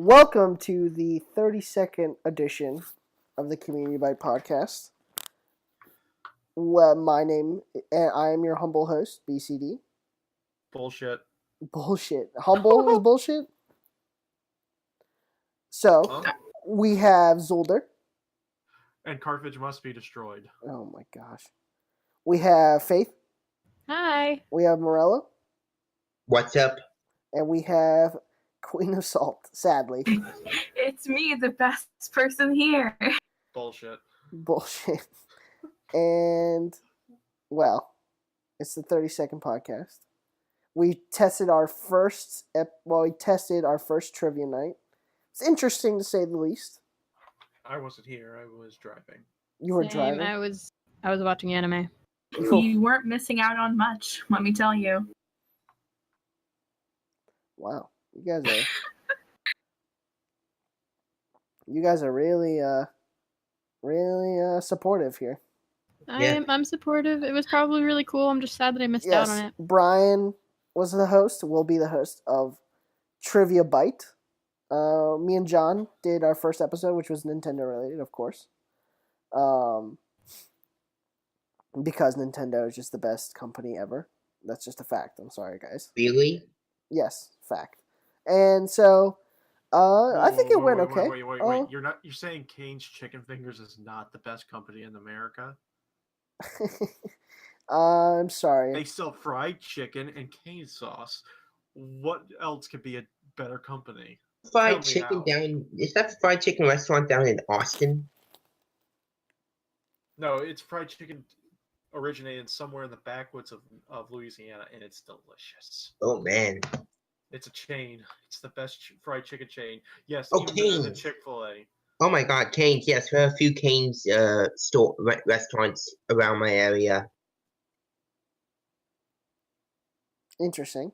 Welcome to the 32nd edition of the Community Bite Podcast. Well, I am your humble host, BCD. Bullshit. Bullshit. Humble is bullshit? So, we have Xuelder. And Carthage must be destroyed. Oh my gosh. We have Faith. Hi. We have Morello. What's up? And we have Queen of Salt, sadly. It's me, the best person here. Bullshit. Bullshit. And, well, it's the 32nd podcast. We tested our first trivia night. It's interesting to say the least. I wasn't here. I was driving. You were Same, driving? I was watching anime. You weren't missing out on much, let me tell you. Wow. You guys are really supportive here. I'm supportive. It was probably really cool. I'm just sad that I missed out on it. Brian was the host, will be the host of Trivia Bite. Me and John did our first episode, which was Nintendo related, of course. Because Nintendo is just the best company ever. That's just a fact. I'm sorry, guys. Really? Yes, fact. And so, I think it went okay. Wait. You're saying Cane's Chicken Fingers is not the best company in America? I'm sorry. They sell fried chicken and cane sauce. What else could be a better company? Fried chicken down... Is that the fried chicken restaurant down in Austin? No, it's fried chicken originated somewhere in the backwoods of Louisiana, and it's delicious. Oh, man. It's a chain. It's the best fried chicken chain. Yes, even better than Chick-fil-A. Oh my God, Cane's. Yes, there are a few Cane's restaurants around my area. Interesting.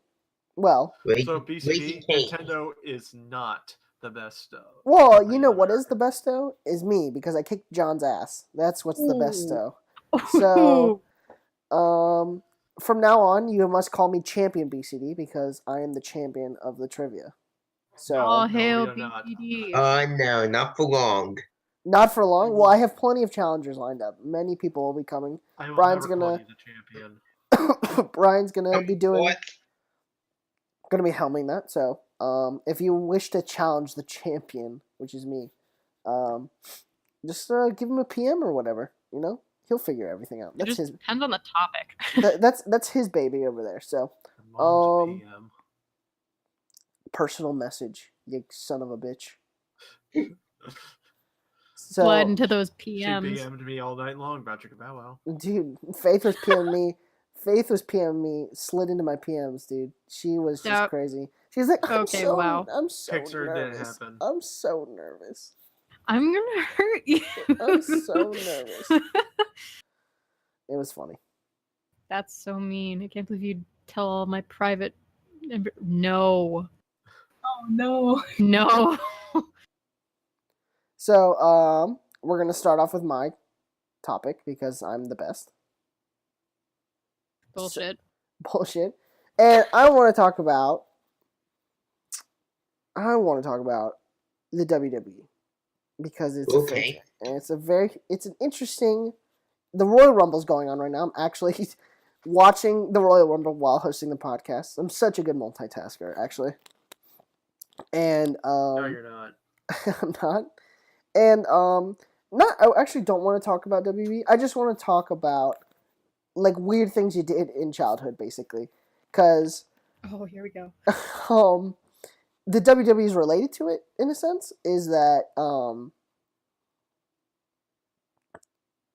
Well, so BCD, Nintendo is not the best. Well, you know what is the best though? Is me, because I kicked John's ass. That's what's the best though. So, from now on, you must call me Champion BCD because I am the champion of the trivia. So, hail BCD. No, not for long. Not for long? Well, I have plenty of challengers lined up. Many people will be coming. Brian's gonna be doing... Gonna be helming that. So, if you wish to challenge the champion, which is me, just give him a PM or whatever, you know? He'll figure everything out. That's depends on the topic. That's his baby over there. So, personal message, you son of a bitch. So, slide into those PMs. She PM'd me all night long about your Bow Wow. Dude, Faith was PMing me. Faith was PMing me, slid into my PMs, dude. She was just crazy. She's like, I'm so nervous. I'm so nervous. I'm gonna hurt you. I'm so nervous. It was funny. That's so mean. I can't believe you'd tell all my private... No. Oh, no. No. So, we're going to start off with my topic because I'm the best. Bullshit. Bullshit. And I want to talk about the WWE because it's okay. And it's an interesting... The Royal Rumble's going on right now. I'm actually watching the Royal Rumble while hosting the podcast. I'm such a good multitasker, actually. And no, you're not. I'm not. And I actually don't want to talk about WWE. I just want to talk about like weird things you did in childhood, basically. Because here we go. The WWE is related to it in a sense. Is that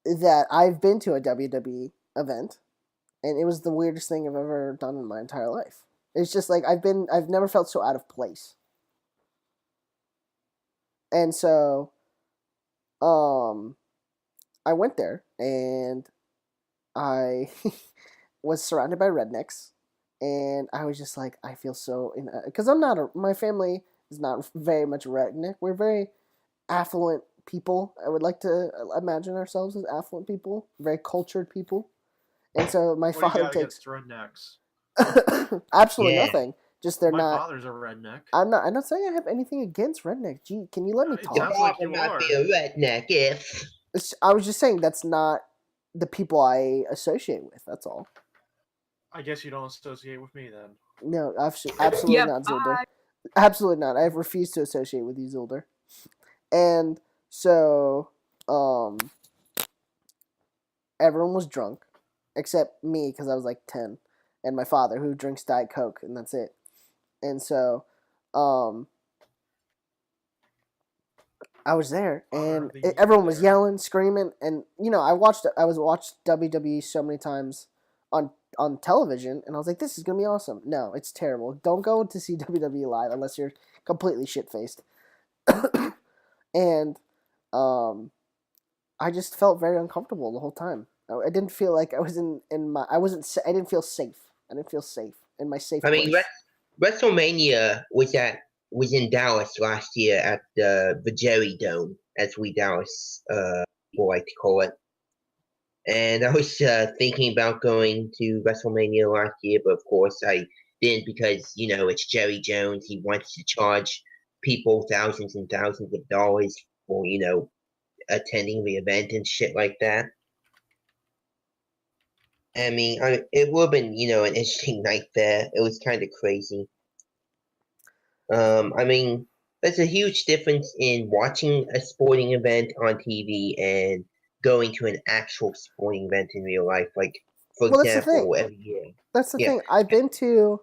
that I've been to a WWE event, and it was the weirdest thing I've ever done in my entire life. It's just like I've never felt so out of place. And so, I went there, and I was surrounded by rednecks, and I was just like, I feel so... Because my family is not very much redneck. We're very affluent people. I would like to imagine ourselves as affluent people, very cultured people. And so my father takes rednecks. Absolutely nothing. Just they're My not. father's a redneck. I'm not saying I have anything against redneck. Gee, can you let me It talk? Your sounds like father you might are. be a redneck if. I was just saying that's not the people I associate with. That's all. I guess you don't associate with me then. No, absolutely Yep, not, Xuelder. Absolutely not. I refuse to associate with you, Xuelder. And so, everyone was drunk, except me because I was like 10, and my father who drinks Diet Coke, and that's it. And so, I was there, and everyone was yelling, screaming, and I watched WWE so many times on television, and I was like, this is gonna be awesome. No, it's terrible. Don't go to see WWE live unless you're completely shit faced. And I just felt very uncomfortable the whole time. I didn't feel like I was in my. I didn't feel safe. I didn't feel safe in my safe I mean, place. WrestleMania was in Dallas last year at the Jerry Dome, as we Dallas people like to call it. And I was thinking about going to WrestleMania last year, but of course I didn't because it's Jerry Jones. He wants to charge people thousands and thousands of dollars for attending the event and shit like that. I mean, it would have been an interesting night there. It was kind of crazy. I mean, there's a huge difference in watching a sporting event on TV and going to an actual sporting event in real life. Like, for That's the thing. example, every year. That's the Yeah. thing. I've been to.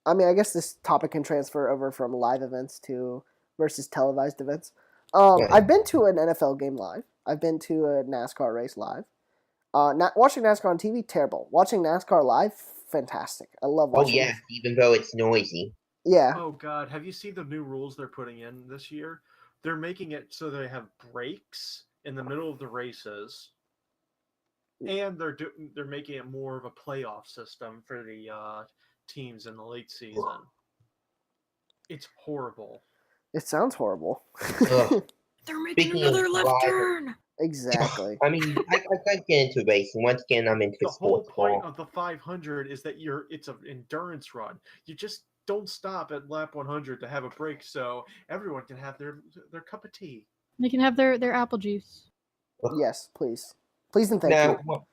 I mean, I guess this topic can transfer over from live events to versus televised events. Right. I've been to an NFL game live. I've been to a NASCAR race live. Not watching NASCAR on TV, terrible. Watching NASCAR live, fantastic. I love Oh watching. yeah, even though it's noisy. Yeah. Oh God, have you seen the new rules they're putting in this year? They're making it so they have breaks in the middle of the races, and they're making it more of a playoff system for the teams in the late season. It's horrible. It sounds horrible. Ugh. They're making Speaking another of left live- turn. Exactly. I mean, I can't get into racing. Once again, I'm into The whole sports point ball. of the 500 is that it's an endurance run. You just don't stop at lap 100 to have a break, so everyone can have their cup of tea. They can have their apple juice. Yes, please. Please and thank Now, you.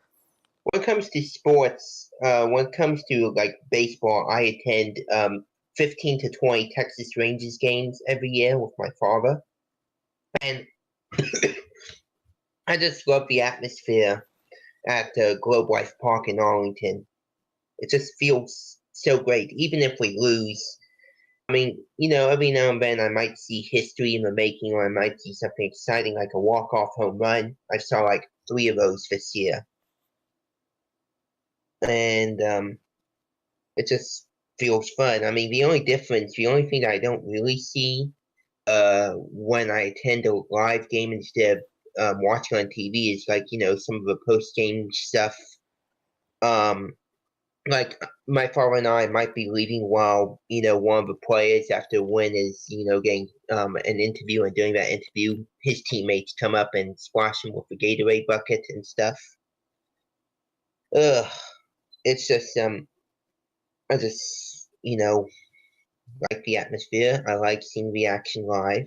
when it comes to sports, when it comes to like baseball, I attend 15 to 20 Texas Rangers games every year with my father, and I just love the atmosphere at Globe Life Park in Arlington. It just feels so great, even if we lose. I mean, every now and then I might see history in the making, or I might see something exciting like a walk-off home run. I saw like 3 of those this year. And it just feels fun. I mean, the only thing that I don't really see when I attend a live game instead of watching on TV is like, some of the post-game stuff. Like my father and I might be leaving while one of the players after a win is getting an interview, and during that interview his teammates come up and splash him with a Gatorade bucket and stuff. Ugh, it's just I just like the atmosphere. I like seeing the action live.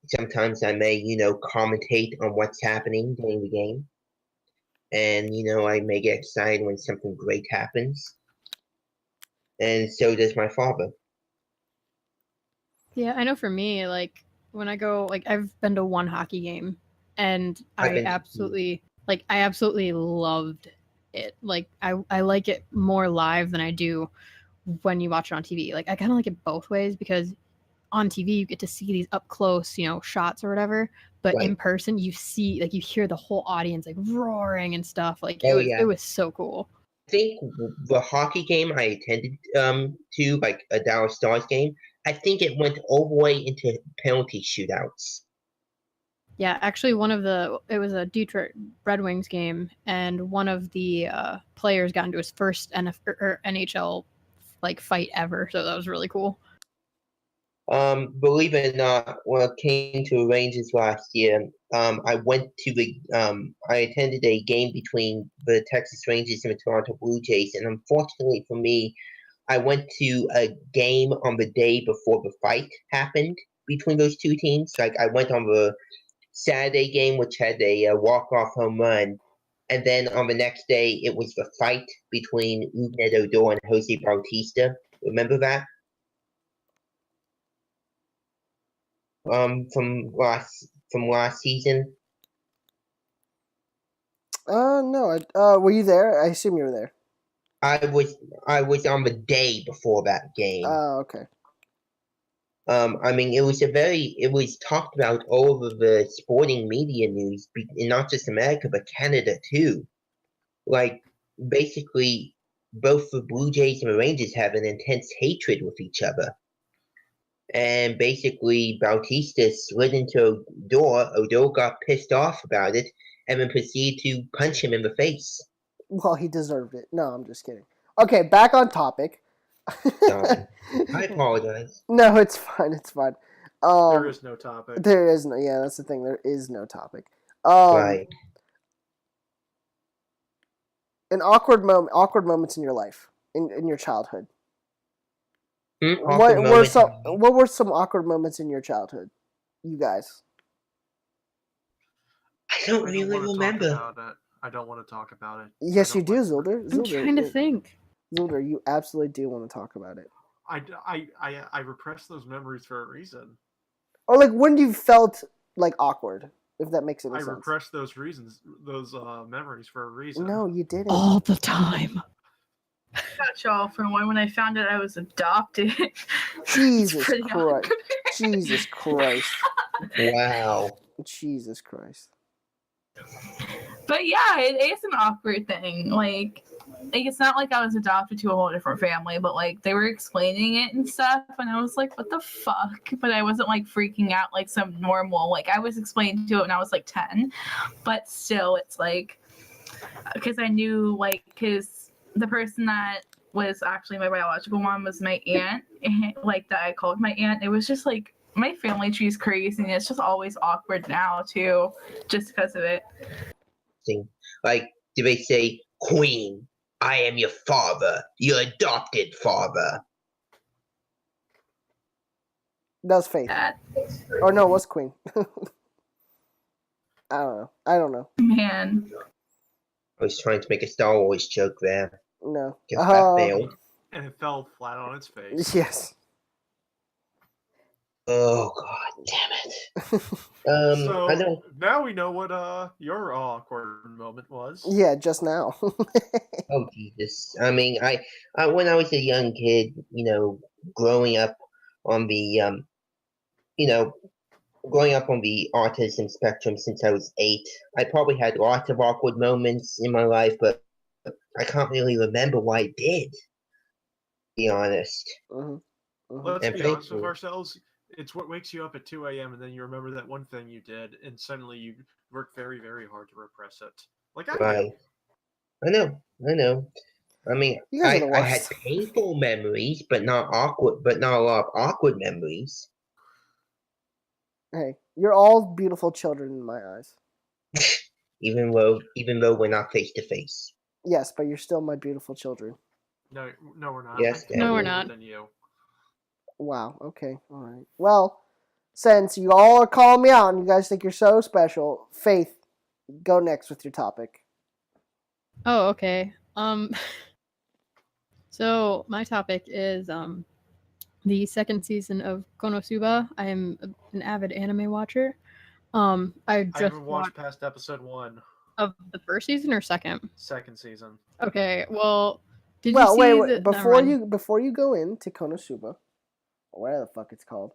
Sometimes I may commentate on what's happening during the game, and I may get excited when something great happens. And so does my father. Yeah, I know for me, like when I go, like I've been to one hockey game, and I absolutely loved it. Like I like it more live than I do when you watch it on TV. Like I kind of like it both ways because on TV you get to see these up close, shots or whatever, but in person you see, like you hear the whole audience like roaring and stuff. Like it was so cool. I think the hockey game I attended to, like a Dallas Stars game, I think it went all the way into penalty shootouts. Yeah, actually, it was a Detroit Red Wings game, and one of the players got into his first NHL like fight ever, so that was really cool. Believe it or not, when I came to Rangers last year, I attended a game between the Texas Rangers and the Toronto Blue Jays, and unfortunately for me, I went to a game on the day before the fight happened between those two teams. Like I went on the Saturday game, which had a walk-off home run, and then on the next day it was the fight between Ugnet Odor and Jose Bautista. Remember that? From last season. No. Were you there? I assume you were there. I was on the day before that game. Oh, okay. I mean, it was talked about all over the sporting media news, and not just America, but Canada too. Like, basically, both the Blue Jays and the Rangers have an intense hatred with each other. And basically, Bautista slid into Odor. Odor got pissed off about it, and then proceeded to punch him in the face. Well, he deserved it. No, I'm just kidding. Okay, back on topic. Sorry. I apologize. No, it's fine. It's fine. There is no topic. There is no. Yeah, that's the thing. There is no topic. Right. An awkward moments in your life, in your childhood. Awkward What were some awkward moments in your childhood, you guys? I don't really remember. I don't want to talk about it. Yes, you do, Xuelder. I'm trying to think. Xuelder, you absolutely do want to talk about it. I repress those memories for a reason. Or like when you felt like awkward, if that makes any sense. I repressed those memories for a reason. No, you didn't. All the time. Got y'all from when I found out I was adopted. Jesus pretty Christ. awkward. Jesus Christ. Wow. Jesus Christ. But yeah, it's an awkward thing. Like it's not like I was adopted to a whole different family, but like they were explaining it and stuff, and I was like, what the fuck? But I wasn't like freaking out like some normal, like I was explained to it when I was like 10, but still it's like, because I knew because the person that was actually my biological mom was my aunt, like that I called my aunt. It was just like, my family tree is crazy, and it's just always awkward now too, just because of it. Like, do they say, Queen, I am your father, your adopted father? That was Faith. Or no, it was Queen. I don't know. Man. I was trying to make a Star Wars joke there. No. Guess that failed. And it fell flat on its face. Yes. Oh, God damn it. So I know. now we know what your awkward moment was. Yeah, just now. Oh, Jesus. I mean, I when I was a young kid, growing up on the, growing up on the autism spectrum since I was 8, I probably had lots of awkward moments in my life, but I can't really remember what I did, to be honest. Mm-hmm. Mm-hmm. Let's be honest with ourselves. It's what wakes you up at 2 a.m. and then you remember that one thing you did, and suddenly you work very, very hard to repress it. Like I know. I mean, I had worst. painful memories, but not awkward. But not a lot of awkward memories. Hey, you're all beautiful children in my eyes. even though we're not face to face. Yes, but you're still my beautiful children. No, we're not. Yes, no, we're not. Than you. Wow. Okay. All right. Well, since you all are calling me out and you guys think you're so special, Faith, go next with your topic. Oh, okay. So my topic is the second season of Konosuba. I am an avid anime watcher. I haven't watched past episode 1 of the first season or second. Second season. Okay. Well, did you see? Wait. Before you go into Konosuba, whatever the fuck it's called.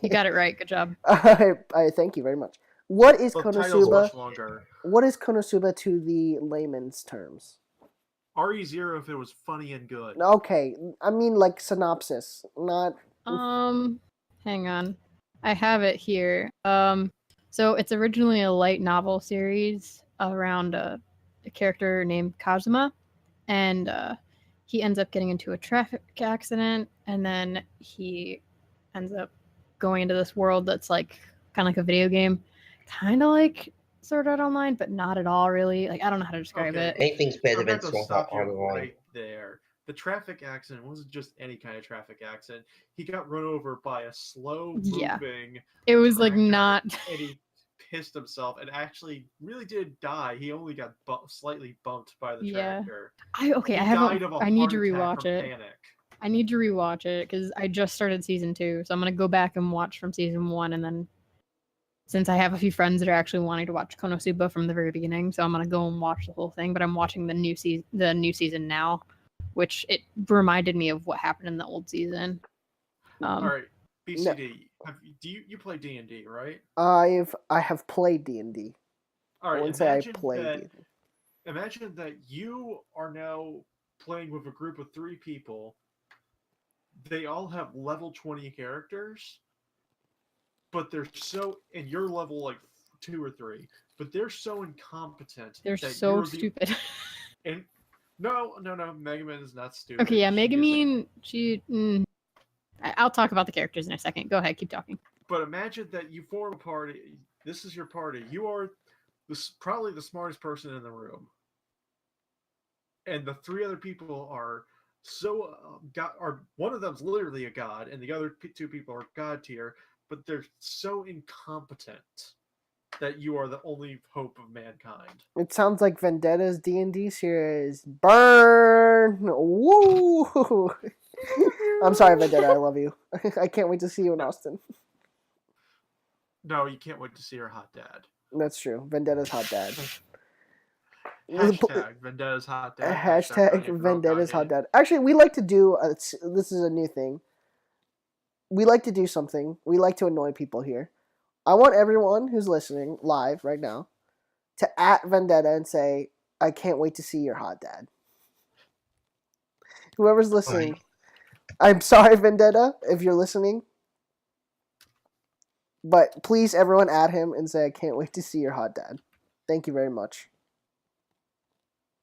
You got it right. Good job. I thank you very much. What is Konosuba? Much longer. What is Konosuba to the layman's terms? RE0 if it was funny and good. Okay, I mean like synopsis, not. Hang on, I have it here. So it's originally a light novel series around a character named Kazuma, and he ends up getting into a traffic accident, and then he ends up going into this world that's like kind of like a video game, kind of like Sword Art Online, but not at all really. Like I don't know how to describe it. Anything's better than Sword Art Online. Right there. the traffic accident wasn't just any kind of traffic accident. He got run over by a slow Yeah. moving. It was like tractor, not. And he pissed himself and actually really did die. He only got slightly bumped by the Yeah. tractor. I died of a I need to heart attack rewatch from it. Panic. I need to rewatch it because I just started season 2, so I'm gonna go back and watch from season 1, and then since I have a few friends that are actually wanting to watch Konosuba from the very beginning, so I'm gonna go and watch the whole thing. But I'm watching the new season now, which it reminded me of what happened in the old season. All right, No. BCD. Do you play D&D, right? I have played D&D. All I right. wouldn't say I played D&D. Imagine that you are now playing with a group of 3 people. They all have level 20 characters, but they're so, and you're level like 2 or 3, but they're so incompetent. They're that so you're stupid. And no, Megumin is not stupid. Okay, yeah, She isn't. Megumin, she. I'll talk about the characters in a second. Go ahead, keep talking. But imagine that you form a party. This is your party. You are probably the smartest person in the room, and the 3 other people are so one of them's literally a god, and the other 2 people are god tier, but they're so incompetent that you are the only hope of mankind. It sounds like Vendetta's D&D series. Burn! Woo! I'm sorry, Vendetta. I love you. I can't wait to see you in Austin. No, you can't wait to see her hot dad. That's true. Vendetta's hot dad. Hashtag Vendetta's hot dad. Hashtag Vendetta's hot dad. Actually, we like to do. This is a new thing. We like to do something. We like to annoy people here. I want everyone who's listening live right now to @ Vendetta and say, "I can't wait to see your hot dad." Whoever's listening, I'm sorry, Vendetta, if you're listening. But please, everyone, @ him and say, "I can't wait to see your hot dad." Thank you very much.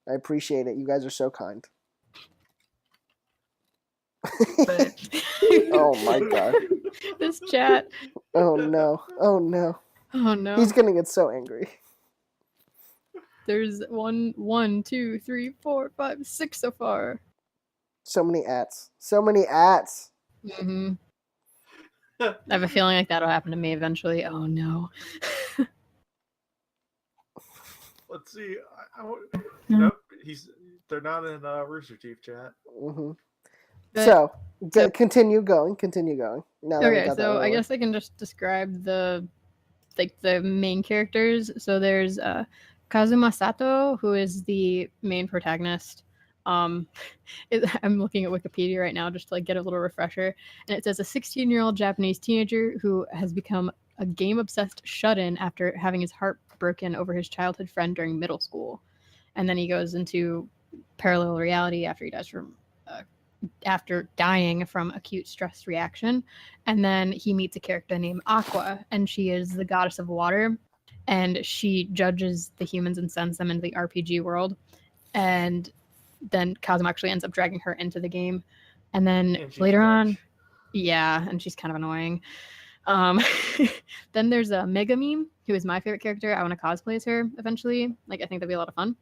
I appreciate it. You guys are so kind. Oh my god. This chat. Oh no. Oh no. Oh no. He's gonna get so angry. There's 1, 2, 3, 4, 5, 6 so far. So many ats. So many ats. Mm-hmm. I have a feeling like that'll happen to me eventually. Oh no. Let's see. Nope. They're not in Rooster Teeth chat. Mm-hmm. But, So continue going. Now that we okay, got that so I over. guess I can just describe the main characters. So there's Kazuma Sato, who is the main protagonist. I'm looking at Wikipedia right now just to get a little refresher, and it says a 16-year-old Japanese teenager who has become a game-obsessed shut-in after having his heart broken over his childhood friend during middle school, and then he goes into parallel reality after he dies from after dying from acute stress reaction, and then he meets a character named Aqua, and she is the goddess of water, and she judges the humans and sends them into the RPG world, and then Kazuma actually ends up dragging her into the game, and then later on, yeah, and she's kind of annoying. Then there's a Megumin, who is my favorite character. I want to cosplay as her eventually. I think that'd be a lot of fun.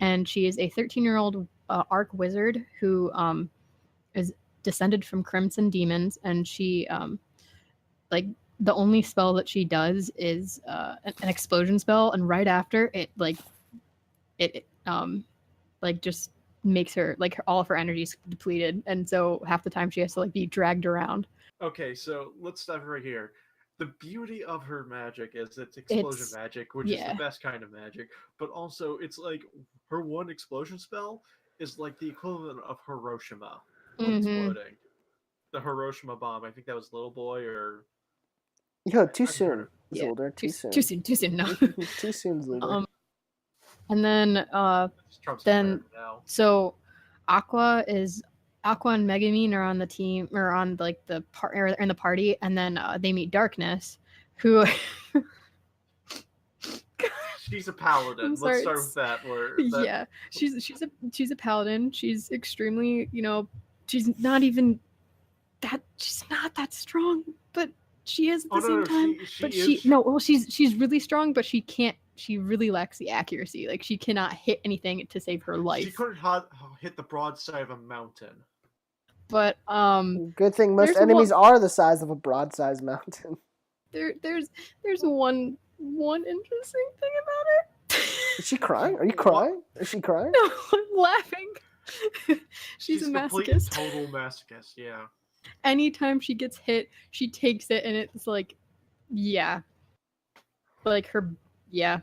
And she is a 13-year-old arc wizard who is descended from crimson demons, and she the only spell that she does is an explosion spell, and right after it just makes her all of her energy's depleted, and so half the time she has to be dragged around. Okay, so let's stop right here. The beauty of her magic is it's explosion magic, which is the best kind of magic, but also it's her one explosion spell is the equivalent of Hiroshima exploding. The Hiroshima bomb. I think that was Little Boy or. Yo, too soon. Xuelder, too soon. Too soon. No. Too soon, Xuelder. And then so Aqua and Megumin are on the team, or on in the party, and then they meet Darkness, who she's a paladin. Let's start with that. Yeah, she's a paladin. She's extremely, she's not that strong, but she is at the same time. She's really strong, but she can't she really lacks the accuracy. Like she cannot hit anything to save her life. She couldn't hit the broadside of a mountain. But good thing most there's enemies are the size of a broad-sized mountain. there's one interesting thing about it. Is she crying? Are you crying? Is she crying? No, I'm laughing. She's a masochist. Total masochist, yeah. Anytime she gets hit, she takes it, and it's like, yeah. Like her, yeah.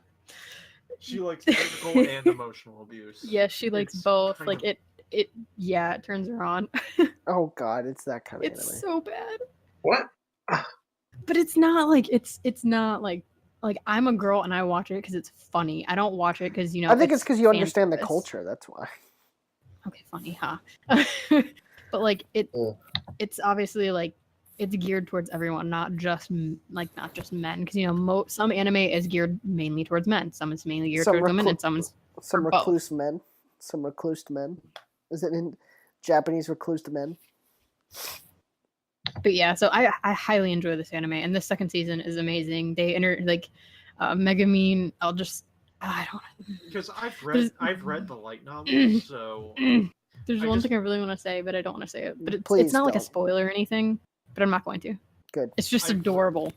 She likes physical and emotional abuse. Yeah, she likes both. Like it turns her on. Oh God, it's that kind of It's anime. so bad. What? But it's not like it's not like I'm a girl and I watch it because it's funny. I don't watch it because I think it's because you fan understand the service. culture. That's why. Okay, funny, huh? But like it's obviously like it's geared towards everyone, not just men. Because some anime is geared mainly towards men. Some is mainly geared towards women, and some recluse men. Some recluse men. Is it in Japanese recluse men? But yeah, so I highly enjoy this anime, and this second season is amazing. They Megumin. I don't. Because I've read the light novel, so there's one thing I really want to say, but I don't want to say it. But Please it's not like a don't. spoiler or anything. But I'm not going to. Good. It's just adorable.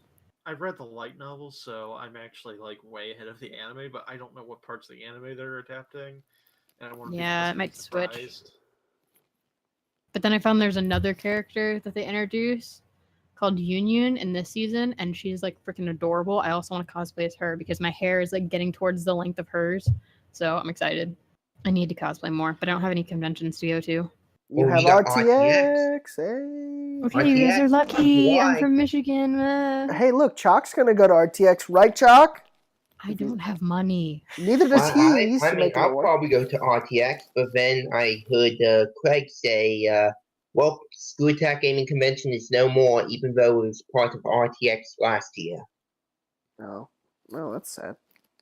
I've read the light novel, so I'm actually like way ahead of the anime, but I don't know what parts of the anime they're adapting. And I want to Yeah, it might switch. surprised. But then I found there's another character that they introduced called Union in this season, and she's like freaking adorable. I also want to cosplay as her because my hair is like getting towards the length of hers. So I'm excited. I need to cosplay more, but I don't have any conventions to go to. You have got RTX. Hey. Okay, you guys are lucky. Why? I'm from Michigan. Hey, look, Chalk's gonna go to RTX, right, Chalk? I don't have money. Neither does he. I He's mean, making it I'll work. probably go to RTX, but then I heard Craig say, well, School Attack Gaming Convention is no more, even though it was part of RTX last year. Oh, that's sad.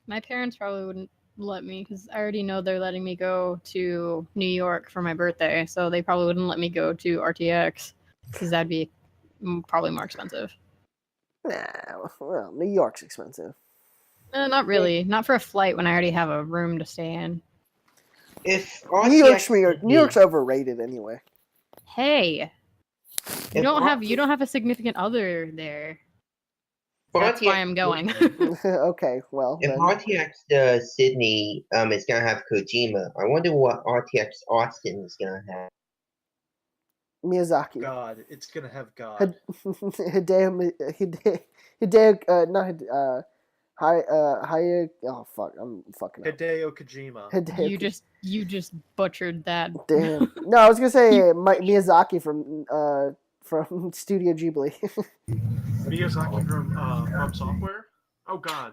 My parents probably wouldn't let me because I already know they're letting me go to New York for my birthday, so they probably wouldn't let me go to RTX because that'd be probably more expensive. Nah, well, New York's expensive. Not really. Not for a flight when I already have a room to stay in. If New RTX York's overrated anyway. Hey, you If don't have a significant other there. if That's why RTX I'm going. Okay, well If then. RTX Sydney is gonna have Kojima, I wonder what RTX Austin is gonna have. Miyazaki. God, it's gonna have God. Oh fuck, I'm fucking up. Hideo Kojima. You just butchered that. Damn. No, I was gonna say Miyazaki from Studio Ghibli. Miyazaki from Software? Oh God.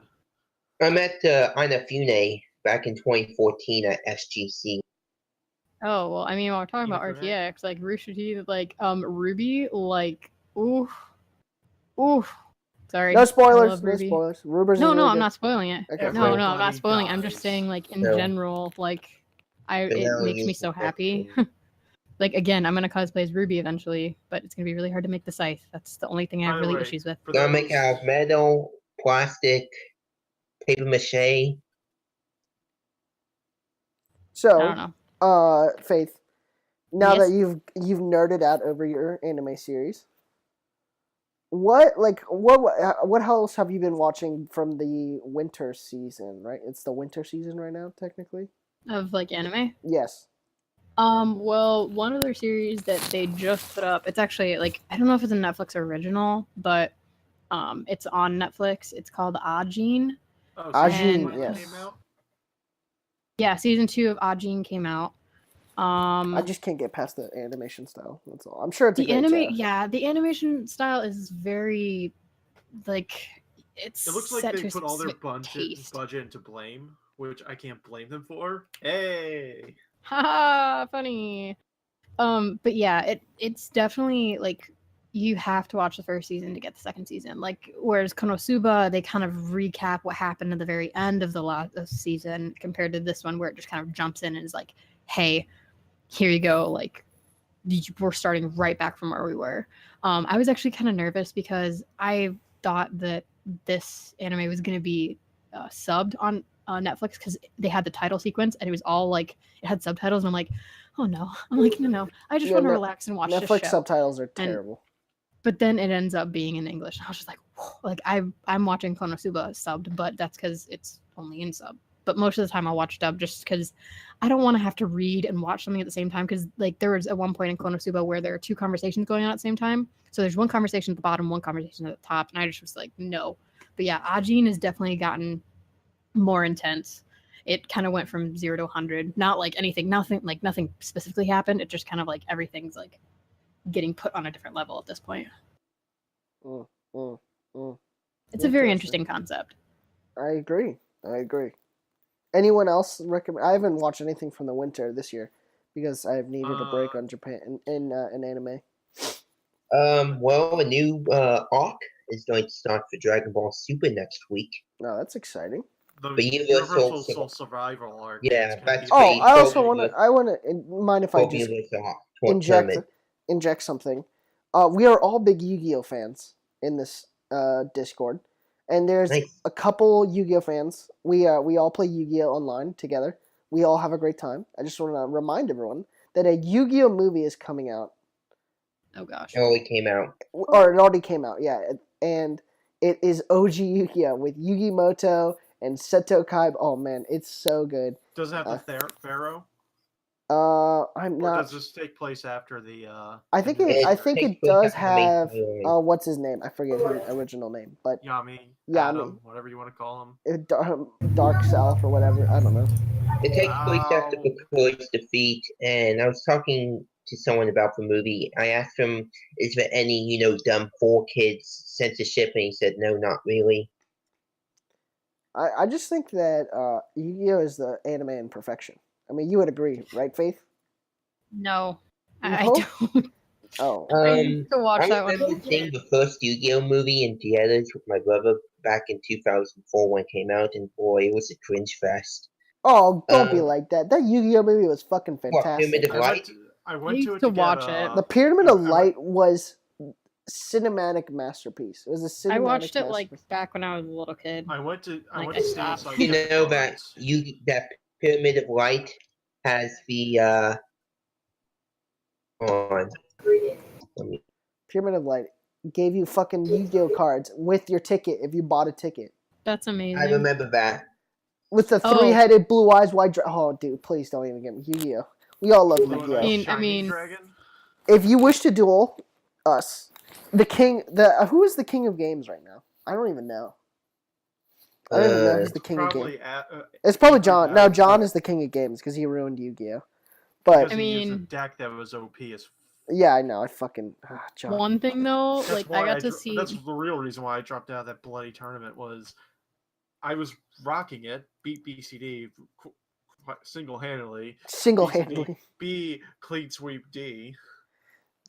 I met Inafune back in 2014 at SGC. Oh well, I mean, while we're talking about Even for RTX, like Rooster Teeth, like Ruby, like oof. Sorry. No spoilers. love No Ruby. spoilers. Ruber's No, really I'm good. not spoiling it. Okay. No, I'm not spoiling it. I'm just dies. saying, like in No. general, like it Finale makes me is so the happy. best thing. Like again, I'm gonna cosplay as Ruby eventually, but it's gonna be really hard to make the scythe. That's the only thing I have By the really way, issues with. for Gonna make those- out of metal, plastic, paper mache. I don't So, know. Faith, now Yes? that you've nerded out over your anime series, what else have you been watching from the winter season? Right, it's the winter season right now, technically. Of like anime. Yes. Well, one other series that they just put up. It's actually like I don't know if it's a Netflix original, but it's on Netflix. It's called Ajin. Oh, Ajin, season yes. came out? Yeah, season 2 of Ajin came out. I just can't get past the animation style. That's all. I'm sure it's a the great anime. show. Yeah, the animation style is very like it's. It looks like set they to a put all their specific taste. budget into blame, which I can't blame them for. Hey. Haha, funny. But yeah, it's definitely like you have to watch the first season to get the second season. Like whereas Konosuba, they kind of recap what happened at the very end of the last season compared to this one where it just kind of jumps in and is like, hey, here you go. Like we're starting right back from where we were. I was actually kind of nervous because I thought that this anime was going to be subbed on Netflix because they had the title sequence and it was all like it had subtitles and I'm like, oh no, no, I just want to relax and watch this show. Netflix subtitles are terrible. But then it ends up being in English. And I was just like, whoa. Like I'm watching Konosuba subbed, but that's because it's only in sub. But most of the time I'll watch dub just because I don't want to have to read and watch something at the same time. Because like there was at one point in Konosuba where there are two conversations going on at the same time. So there's one conversation at the bottom, one conversation at the top, and I just was like, no. But yeah, Ajin has definitely gotten more intense. It kind of went from 0 to 100. Not like nothing specifically happened. It just kind of like everything's like getting put on a different level at this point. It's a very interesting concept. I agree. Anyone else recommend? I haven't watched anything from the winter this year because I've needed a break on Japan in anime. Well, a new arc is going to start for Dragon Ball Super next week. No, that's exciting. The But Universal Soul Survival arc. Yeah, that's Oh, I also want to. I want to mind if I just inject something. We are all big Yu-Gi-Oh fans in this Discord, and there's a couple Yu-Gi-Oh fans. We all play Yu-Gi-Oh online together. We all have a great time. I just want to remind everyone that a Yu-Gi-Oh movie is coming out. Oh gosh! It already came out. Or it already came out, yeah. And it is OG Yu-Gi-Oh with Yugi Moto and Seto Kaiba. Oh man, it's so good. Does it have the Pharaoh? I'm not. Or does this take place after the? I think it does have. What's his name? I forget his original name, but Yami, Adam, whatever you want to call him. Dark South or whatever. I don't know. It takes place after Kukuri's defeat, and I was talking to someone about the movie. I asked him, "Is there any, dumb 4-kids censorship?" And he said, "No, not really." I just think that Yu-Gi-Oh is the anime in perfection. I mean, you would agree, right, Faith? No, I don't. Oh, I used to watch that one. I remember seeing the first Yu-Gi-Oh movie in theaters with my brother back in 2004 when it came out, and boy, it was a cringe fest. Oh, don't be like that. That Yu-Gi-Oh movie was fucking fantastic. Pyramid of Light? I went to watch it. The Pyramid of Light was cinematic masterpiece. It was a cinematic. I watched it masterpiece. like back when I was a little kid. I went to stopped. You know that that Pyramid of Light has the Pyramid of Light gave you fucking Yu-Gi-Oh cards with your ticket if you bought a ticket. That's amazing. I remember that. With the 3-headed blue eyes, white dragon. Oh, dude, please don't even get me Yu-Gi-Oh. We all love Yu-Gi-Oh. I mean, if you wish to duel us, the king, who is the king of games right now? I don't even know. I don't even know who's the king of games. It's probably John. No, John is the king of games because he ruined Yu-Gi-Oh. But I mean, a deck that was OP as. Yeah, I know. I fucking John. One thing though, I got to see. That's the real reason why I dropped out of that bloody tournament was, I was rocking it, beat BCD single-handedly. B clean sweep D.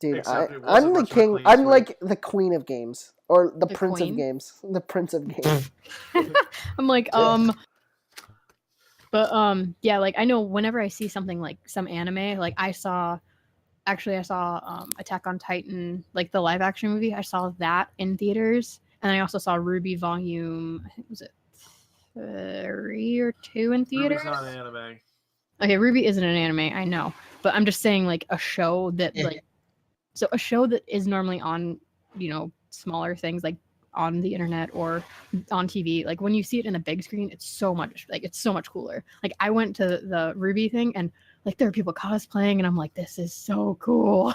Dude, I'm the king. I'm like the queen of games, or the prince of games. The prince of games. I'm like But yeah, like I know whenever I see something like some anime, like I saw Attack on Titan, like the live action movie. I saw that in theaters, and I also saw Ruby Volume. I think was it 3 or 2 in theaters. Ruby's not an anime. Okay, Ruby isn't an anime, I know, but I'm just saying like a show that so a show that is normally on, smaller things like on the internet or on TV. Like when you see it in a big screen, it's so much cooler. Like I went to the Ruby thing and like there are people cosplaying and I'm like, this is so cool.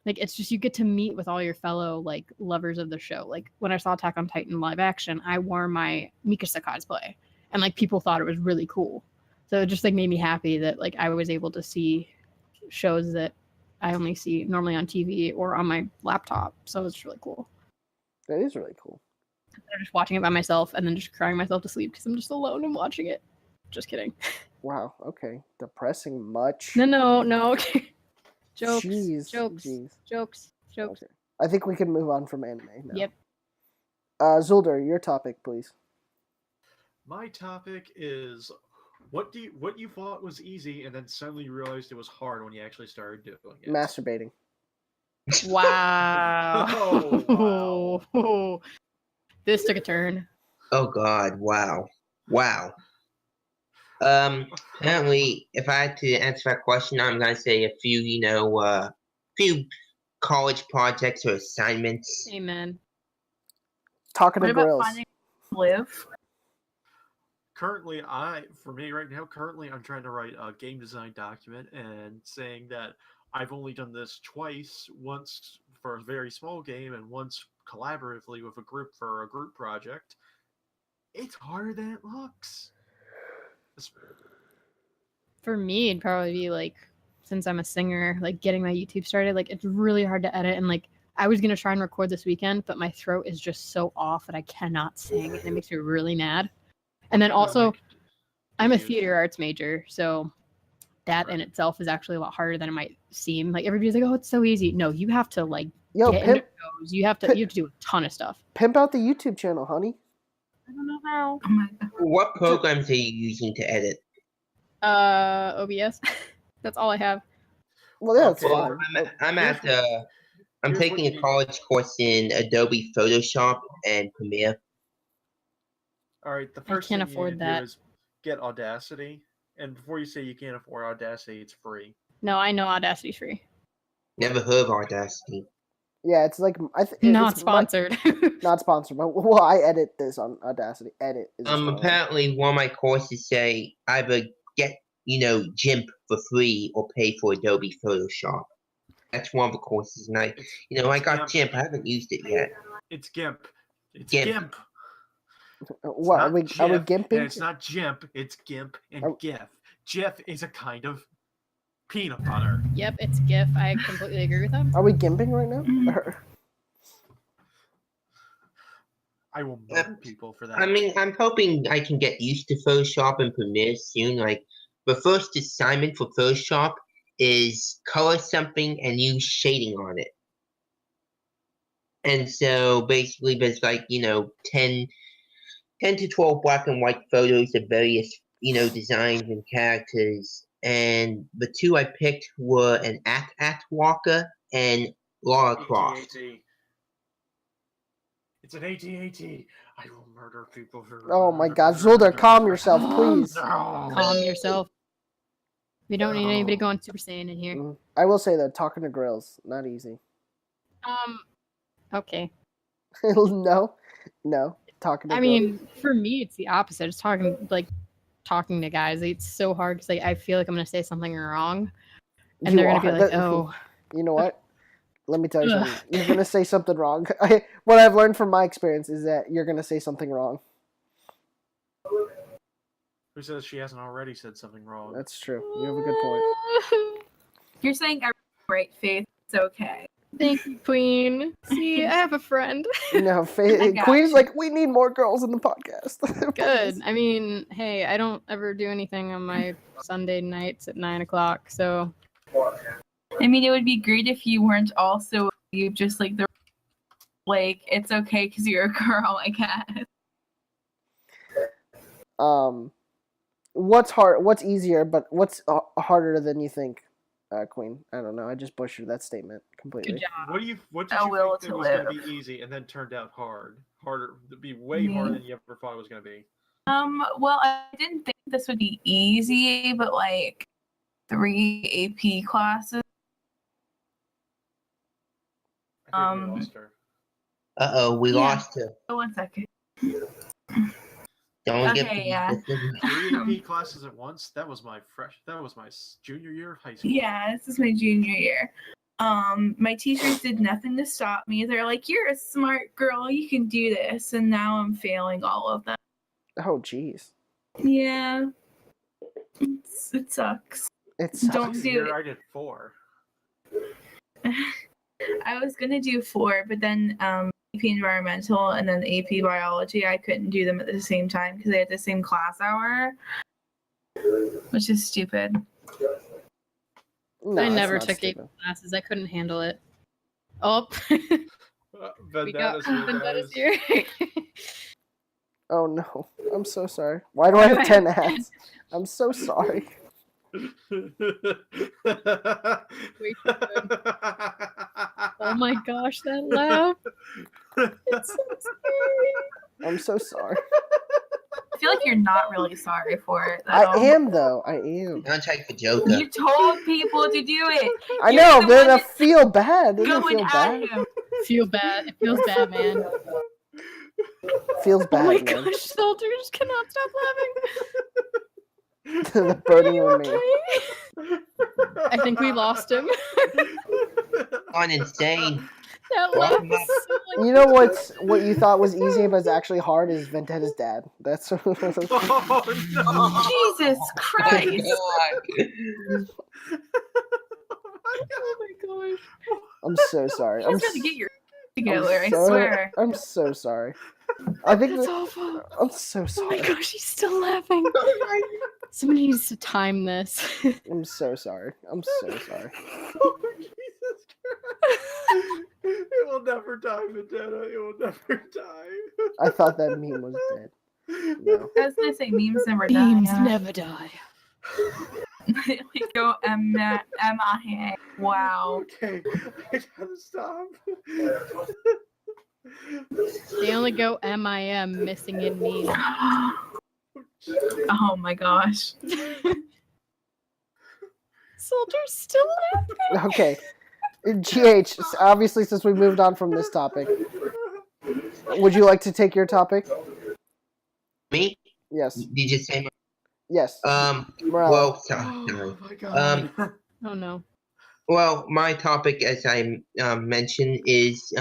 Like it's just you get to meet with all your fellow like lovers of the show. Like when I saw Attack on Titan live action, I wore my Mikasa cosplay and like people thought it was really cool. So it just like made me happy that like I was able to see shows that I only see normally on TV or on my laptop. So it's really cool. That is really cool. I'm just watching it by myself and then just crying myself to sleep because I'm just alone and watching it. Just kidding. Wow. Okay. Depressing much. No. Okay. Jokes. Jeez. Jokes. Okay. I think we can move on from anime now. Yep. Xuelder, your topic, please. My topic is what you thought was easy and then suddenly you realized it was hard when you actually started doing it. Masturbating. Wow. Oh, wow. This took a turn. Oh God! Wow! Wow! Apparently, if I had to answer that question, I'm gonna say a few, few college projects or assignments. Amen. Talking What to about grills. finding live? Currently, for me right now, I'm trying to write a game design document and saying that I've only done this twice, once for a very small game and once collaboratively with a group for a group project. It's harder than it looks. For me, it'd probably be like, since I'm a singer, like getting my YouTube started, like it's really hard to edit. And like, I was going to try and record this weekend, but my throat is just so off that I cannot sing. And it makes me really mad. And then also, I'm a theater arts major. So that in itself is actually a lot harder than it might seem. Like everybody's like, oh, it's so easy. No, you have to like get into shows. You have to do a ton of stuff. Pimp out the YouTube channel, honey. I don't know how. Oh my God. What programs are you using to edit? OBS. That's all I have. Well, yeah, it's Okay. fine. I'm Here's taking what a you- college course in Adobe Photoshop and Premiere. All right, the I first can't thing you afford need to that. do is get Audacity. And before you say you can't afford Audacity, it's free. No, I know Audacity's free. Never heard of Audacity. Yeah, it's like Not sponsored. Not sponsored, but well, I edit this on Audacity. Edit is Apparently one of my courses say either get, GIMP for free or pay for Adobe Photoshop. That's one of the courses, and I got GIMP. I haven't used it yet. It's GIMP. It's GIMP. GIMP. What are we gimping? And it's not GIMP. It's GIMP and GIF. GIF is a kind of peanut butter. Yep, it's GIF. I completely agree with them. Are we gimping right now? I will murder people for that. I mean, I'm hoping I can get used to Photoshop and Premiere soon. Like, the first assignment for Photoshop is color something and use shading on it. And so basically there's like, 10 to 12 black and white photos of various, designs and characters. And the two I picked were an Act Walker and Lara Croft. AT-AT. It's an AT-AT. I will murder people for. Oh my God, Xuelder, calm yourself, please. No. Calm yourself. We don't need anybody going Super Saiyan in here. I will say though, talking to grills, not easy. Okay. No. Talking to I grills. mean, for me, it's the opposite. It's talking to guys. It's so hard because I feel like I'm gonna say something wrong, and they're gonna be like, "Oh." You know what? Let me tell you something. You're gonna say something wrong. What I've learned from my experience is that you're gonna say something wrong. Who says she hasn't already said something wrong? That's true. You have a good point. You're saying right, Faith. It's okay. Thank you, Queen. See, I have a friend. No, got Queen's you. like, we need more girls in the podcast. Good. I mean, hey, I don't ever do anything on my Sunday nights at 9:00, so. I mean, it would be great if you weren't also you just like it's okay because you're a girl, I guess. What's hard? What's easier? But what's harder than you think, Queen? I don't know. I just butchered that statement completely. Good job. What did you will think that was to going to live. be easy and then turned out harder? It'd be way harder than you ever thought it was going to be. Well, I didn't think this would be easy, but like 3 AP classes. I think we lost her. We Yeah. lost her. Oh, 1 second. Don't Okay, yeah. 3 AP classes at once. That was my junior year of high school. Yeah, this is my junior year. My teachers did nothing to stop me. They're like, "You're a smart girl. You can do this." And now I'm failing all of them. Oh, jeez. Yeah. It sucks. It's Don't do it. I did 4. I was gonna do 4, but then AP Environmental and then AP Biology, I couldn't do them at the same time because they had the same class hour, which is stupid. No, I it's never not took stupid. AP classes. I couldn't handle it. Oh, we got Vendetta's here. Oh no, I'm so sorry. Why do I have 10 ads? I'm so sorry. Oh my gosh, that laugh. It's so scary. I'm so sorry. I feel like you're not really sorry for it, though. I am, though. I am. Don't take the Joker. You told people to do it. I You're know, the but one I feel bad. Doesn't it going feel at bad? him. Feel bad. It feels bad, man. Feels Oh my bad, man. gosh, soldiers cannot stop laughing. The burning Are you remains. okay? I think we lost him. On insane. That Walk laugh him was up. so like. You know what you thought was easy, but it's actually hard is Vendetta's dad. That's Oh no! Jesus Christ. Oh my gosh. I'm so sorry. You I'm just got to get s- your together, I so- swear. I'm so sorry. I think That's that, awful. I'm so Oh my sorry. gosh, he's still laughing. Somebody needs to time this. I'm so sorry. I'm so sorry. Oh, Jesus Christ! It will never die, Vendetta. It will never die. I thought that meme was dead. No. I was going to say memes never die. Beams yeah. never die. We go MIA. Wow. Okay, I gotta stop. They only go MIM, missing in me. Oh my gosh. Soldier's still laughing. Okay. GH, obviously, since we moved on from this topic, would you like to take your topic? Me? Yes. Did you say? Yes. Morello. Well, sorry. Oh my god. Oh no. Well, my topic, as I mentioned, is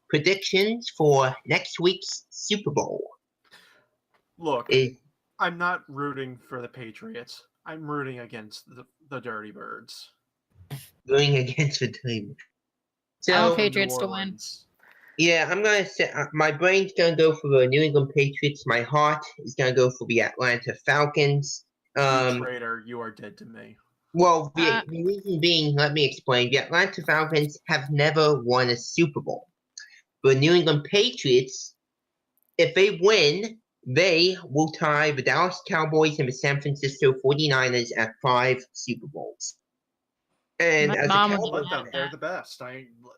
predictions for next week's Super Bowl. Look, Is I'm not rooting for the Patriots. I'm rooting against the Dirty Birds. going against the team. I want So, Patriots New to win. Orleans. yeah, I'm gonna say my brain's gonna go for the New England Patriots. My heart is gonna go for the Atlanta Falcons. You traitor, you are dead to me. Well, the reason being, let me explain. The Atlanta Falcons have never won a Super Bowl. The New England Patriots, if they win, they will tie the Dallas Cowboys and the San Francisco 49ers at 5 Super Bowls. And My as a mom would I'll be Cowboys let mad them. at They're that. the best.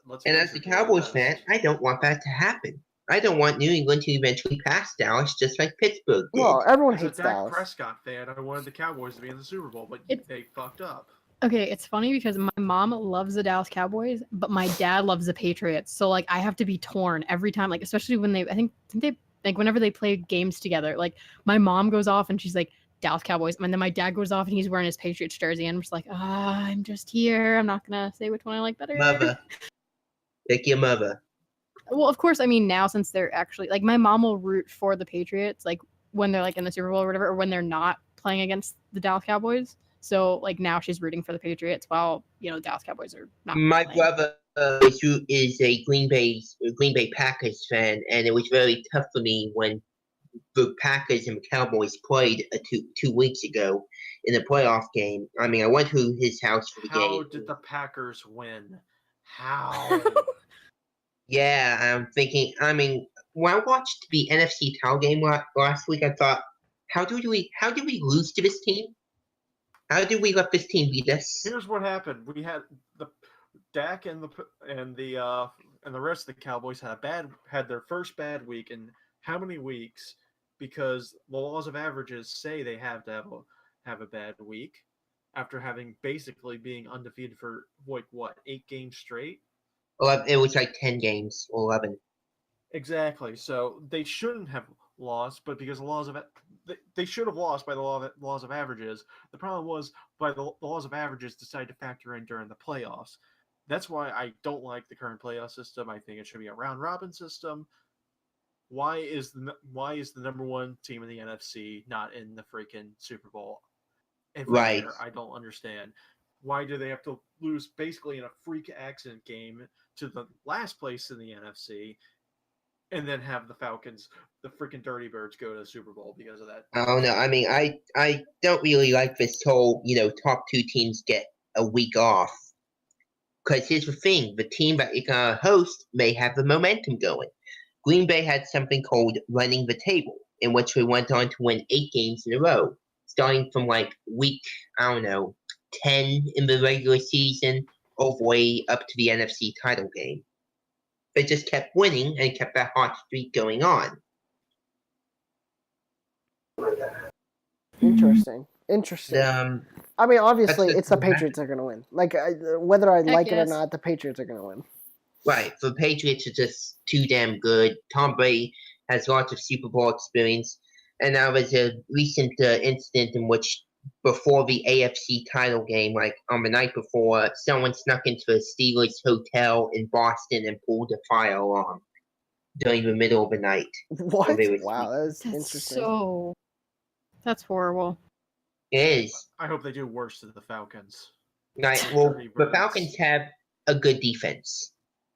Let's and face as a it, they're the Cowboys fan, best. I don't want that to happen. I don't want New England to eventually pass Dallas just like Pittsburgh did. Well, everyone As a hates Dak Dallas. Prescott fan, I wanted the Cowboys to be in the Super Bowl, but they fucked up. Okay, it's funny because my mom loves the Dallas Cowboys, but my dad loves the Patriots. So like I have to be torn every time, like especially when I think they like whenever they play games together. Like my mom goes off and she's like Dallas Cowboys, and then my dad goes off and he's wearing his Patriots jersey, and I'm just like, I'm just here. I'm not gonna say which one I like better. Mother. Pick your mother. Well, of course, I mean now since they're actually like my mom will root for the Patriots, like when they're like in the Super Bowl or whatever, or when they're not playing against the Dallas Cowboys. So like now she's rooting for the Patriots while the Dallas Cowboys are not. My playing. brother is a Green Bay Packers fan, and it was very tough for me when the Packers and the Cowboys played two weeks ago in the playoff game. I mean, I went to his house for the game. How did the Packers win? How? Yeah, I'm thinking. I mean, when I watched the NFC title game last week, I thought, how did we lose to this team? How did we let this team beat us? Here's what happened. We had the Dak and the rest of the Cowboys had their first bad week in how many weeks? Because the laws of averages say they have to have a bad week after having basically being undefeated for what 8 games straight. 11, it was like 10 games, 11. Exactly. So they shouldn't have lost, but because the laws of they should have lost by the laws of averages. The problem was by the laws of averages decided to factor in during the playoffs. That's why I don't like the current playoff system. I think it should be a round robin system. Why is the number one team in the NFC not in the freaking Super Bowl every year? I don't understand. Why do they have to lose basically in a freak accident game to the last place in the NFC, and then have the Falcons, the freaking Dirty Birds, go to the Super Bowl because of that? I don't know. I mean, I don't really like this whole top 2 teams get a week off. Because here's the thing: the team that you're gonna host may have the momentum going. Green Bay had something called running the table, in which we went on to win 8 games in a row, starting from like week, 10 in the regular season, all the way up to the NFC title game. They just kept winning and kept that hot streak going on. Interesting. I mean, obviously, That's it's the Patriots that are going to win. Like, whether I like it or yes. not, the Patriots are going to win. right. The Patriots are just too damn good. Tom Brady has lots of Super Bowl experience. And now there's a recent incident in which, before the AFC title game, like on the night before, someone snuck into a Steelers hotel in Boston and pulled a fire alarm during the middle of the night. What? they were Wow, that's That's interesting. That's horrible. It is. I hope they do worse to the Falcons. Right. Well, Dirty the birds. Falcons have a good defense.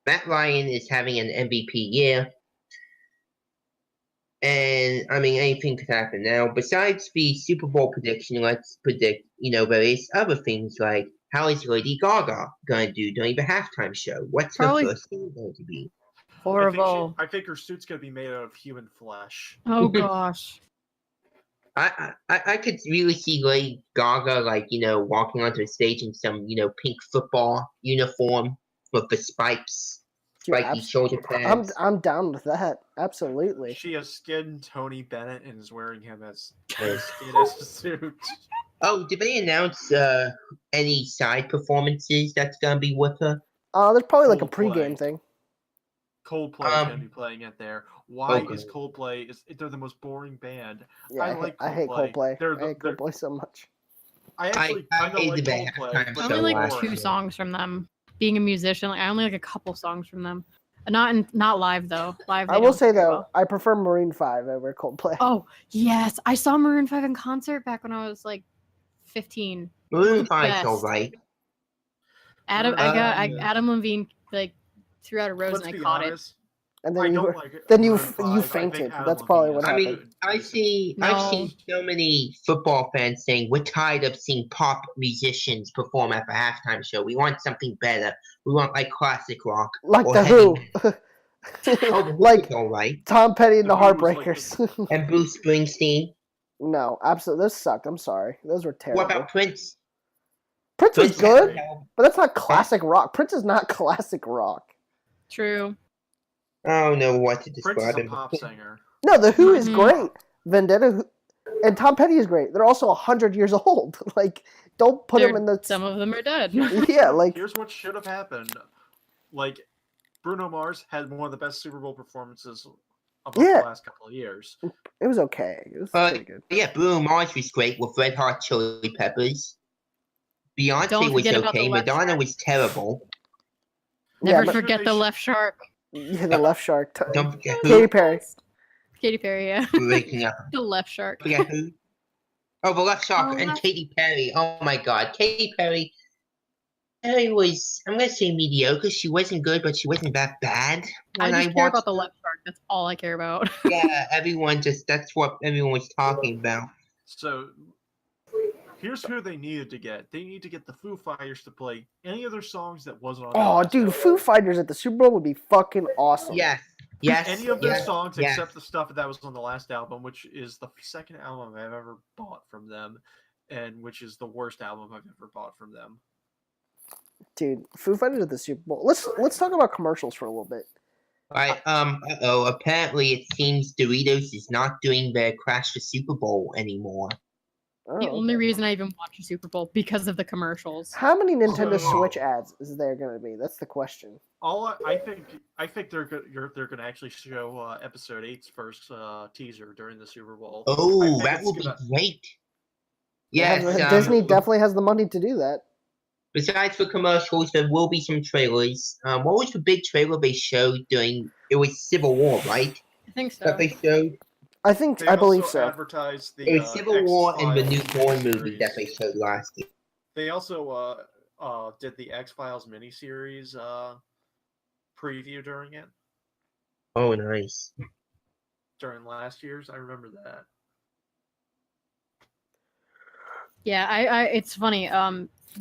Matt Ryan is having an MVP year. And, I mean, anything could happen. Now, besides the Super Bowl prediction, let's predict, various other things like how is Lady Gaga going to do during the halftime show? What's Probably her first thing going to be? horrible. I think her suit's going to be made out of human flesh. Oh gosh. I could really see Lady Gaga, walking onto the stage in some, pink football uniform with the spikes, Dude, spiky shoulder pads. I'm down with that. Absolutely. She has skinned Tony Bennett and is wearing him as Yes. skin as a suit. Oh, did they announce any side performances that's going to be with her? There's probably like a Coldplay. pregame thing. Coldplay is going to be playing it there. Why Okay. is Coldplay? They're the most boring band. Yeah, I hate Coldplay. They're I hate Coldplay so much. I actually I kind of like hated the Coldplay. halftime but I show only like last 2 year. songs from them. Being a musician, I only like a couple songs from them. Not live though. Live. I they will don't say do very though, well. I prefer Maroon 5 over Coldplay. Oh yes, I saw Maroon 5 in concert back when I was like 15. Maroon 5's Best. alright. Adam Levine like threw out a rose Let's and I be caught honest. And I then don't like it. then you Maroon 5. I think fainted. Adam That's probably Levine what is I happened. mean, I've seen No. so many football fans saying we're tired of seeing pop musicians perform at the halftime show. We want something better. We want like classic rock. Like or the heavy Who. metal. Oh, the Who Like is alright. Tom Petty and the The Who was like Heartbreakers. And Bruce Springsteen. No, absolutely. Those sucked. I'm sorry. Those were terrible. What about Prince? Prince was Prince good, had- but that's not classic rock. Prince is not classic rock. True. I don't know what to Prince is describe a him. pop singer. No, the Who is Mhm. great. Vendetta and Tom Petty is great. They're also 100 years old. Like, don't put them in the. Some of them are dead. Yeah, like Here's what should have happened. Like, Bruno Mars had one of the best Super Bowl performances of the last couple of years. it was okay. It was pretty good. Yeah, Bruno Mars was great with Red Hot Chili Peppers. Beyonce Don't was forget about the okay. left Madonna shark. was terrible. Never but- forget the left shark. Yeah, the left shark. Don't forget who. Katy Perry. Katy Perry, yeah. Waking up. The left shark. Forget who. Oh, the left shark Oh, and left- Katy Perry. Oh my God, Katy Perry. Perry was, I'm gonna say mediocre. She wasn't good, but she wasn't that bad. I When just care watched about the her. left shark. That's all I care about. Yeah, that's what everyone was talking about. So, here's who they needed to get. They need to get the Foo Fighters to play any of their songs that wasn't on. Oh, that dude, list. Foo Fighters at the Super Bowl would be fucking awesome. Yes, Any of their yes, songs yes. except the stuff that was on the last album, which is the second album I've ever bought from them, and which is the worst album I've ever bought from them. Dude, Foo Fighters at the Super Bowl. Let's talk about commercials for a little bit. Right. Apparently, it seems Doritos is not doing their Crash the Super Bowl anymore. The Oh, only okay. reason I even watch a Super Bowl because of the commercials. How many Nintendo So- Switch ads is there going to be? That's the question. I think they're going to actually show Episode 8's first teaser during the Super Bowl. I Oh, think that it's would be gonna- great. They Yes. have- Disney definitely has the money to do that. Besides for commercials, there will be some trailers. What was the big trailer they showed during? It was Civil War, right? I think so. That they showed. They I believe also so. advertised the It was Civil War and the new X-Files Bourne movie series. that they showed last year. They also did the X-Files miniseries preview during it, Oh, nice. during last year's. I remember that. Yeah, I it's funny.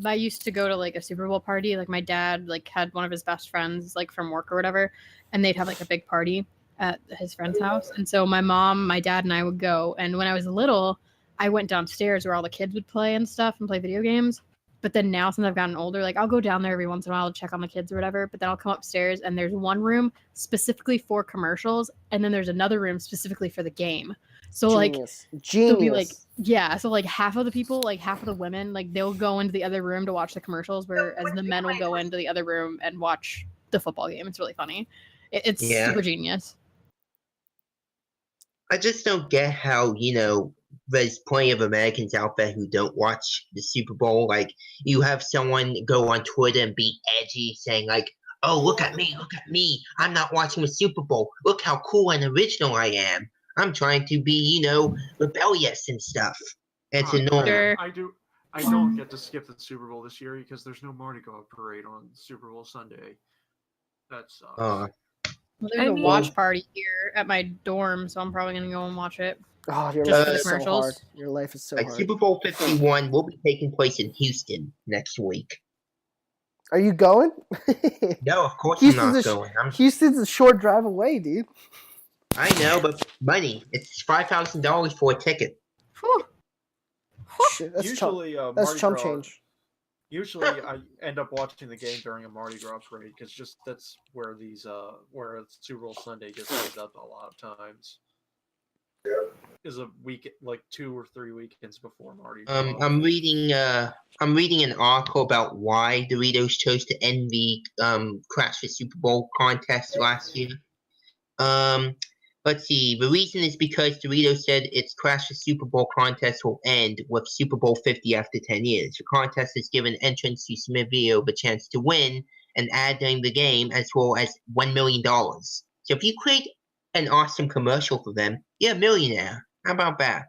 I used to go to like a Super Bowl party. Like my dad like had one of his best friends like from work or whatever, and they'd have like a big party at his friend's house. And so my mom, my dad, and I would go. And when I was little, I went downstairs where all the kids would play and stuff and play video games. But then now, since I've gotten older, like I'll go down there every once in a while to check on the kids or whatever. But then I'll come upstairs and there's one room specifically for commercials, and then there's another room specifically for the game. So like Genius. there'll be like Genius. so like half of the people, like half of the women, like they'll go into the other room to watch the commercials, whereas the men will go into the other room and watch the football game. It's really funny. It's Yeah. super genius. I just don't get how, there's plenty of Americans out there who don't watch the Super Bowl. Like, you have someone go on Twitter and be edgy saying, like, oh, look at me, I'm not watching the Super Bowl. Look how cool and original I am. I'm trying to be, rebellious and stuff. It's annoying. I don't get to skip the Super Bowl this year because there's no Mardi Gras parade on Super Bowl Sunday. That sucks. Well, there's a watch party here at my dorm, so I'm probably gonna go and watch it. Oh, your Just life for the is so commercials. hard. Your life is so Like, hard. Super Bowl 51 will be taking place in Houston next week. Are you going? No, of course I'm not going. Houston's a short drive away, dude. I know, but money. It's $5,000 for a ticket. Shit, that's Usually, that's chump change. Usually, I end up watching the game during a Mardi Gras parade because that's where where Super Bowl Sunday gets set up a lot of times. Is a week, like 2 or 3 weekends before Mardi Gras. I'm reading an article about why Doritos chose to end the Crash for Super Bowl contest last year. Let's see. The reason is because Doritos said its Crash for Super Bowl contest will end with Super Bowl 50 after 10 years. The contest has given entrants to submit video the chance to win an ad during the game as well as $1 million. So if you create an awesome commercial for them, you're a millionaire. How about that?